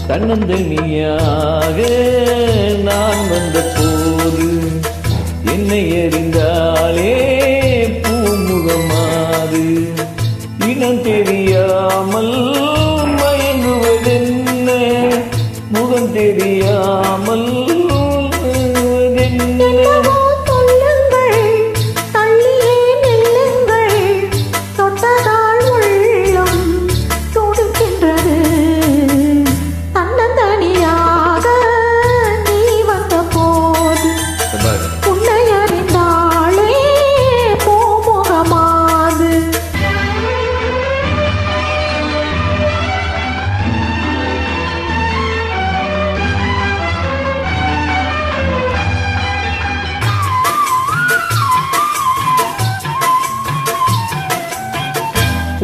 தன்னந்தனியாக நான் வந்த போது என்னை எறிந்தாலே பூமுகமாறு இனம் தெரியாமல் மயங்குவதென்ன முகம் தெரியாமல்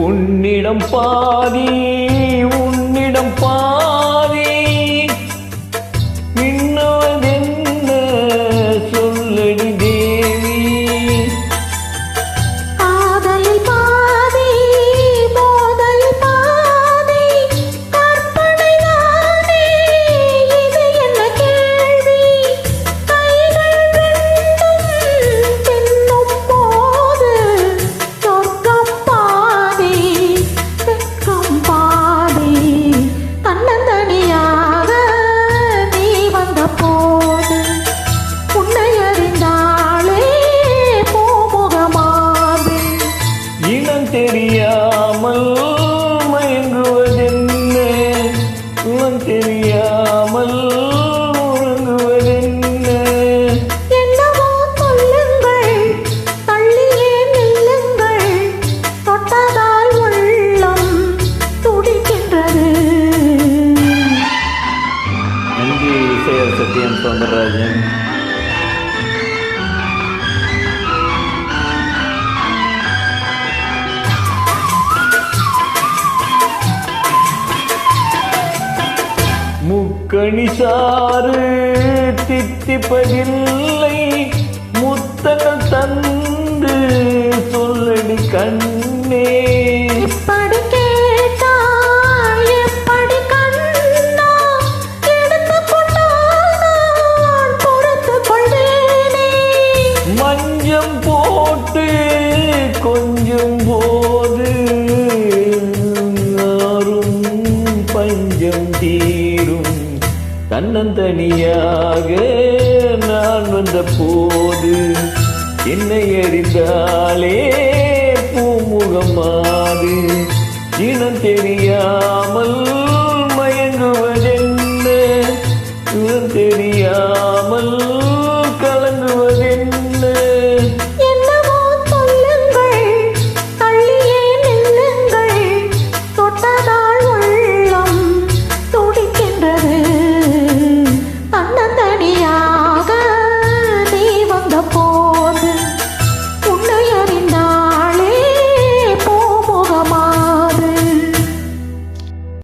உன்னிடம் பாதி உன்னிடம் பாதி மின்னுவதென்ன சொல்லடி தேவி காதலில் பாதி போதலில் பாதி கற்பனை தானே இது என்ன கேள்வி கைகள் ரெண்டும் பின்னும் போது சொர்க்கம் பாதி வெட்கம் பாதி தன்னந்தனியாக நீ வந்த போது உன்னை அறிந்தாலே பூமுகமாது இனம் தெரியாமல் மயங்குவதென்ன குணம் தெரியாமல் உறங்குவதென்ன என்னவோ சொல்லுங்கள் தள்ளியே நில்லுங்கள் தொட்டதால் உள்ளம் துடிக்கின்றது. நன்றி இசையர் சத்யம் சௌந்தரராஜன். முக்கணி சாறு தித்திப்பதில்லை முத்தங்கள் தந்து சொல்லடி கண்ணே இப்படி கேட்டால் எப்படி கண்ணா எடுத்துக் கொண்டால் நான் பொறுத்துக் கொள்வேனே. மஞ்சம் போட்டு கொஞ்சம் போது ஆறும் பஞ்சம் தீரும் தன்னந்தனியாக நான் வந்த போது என்னை அறிந்தாலே பூமுகமாது இனம் தெரியாமல் மயங்குவதென்ன இனம் தெரியாமல்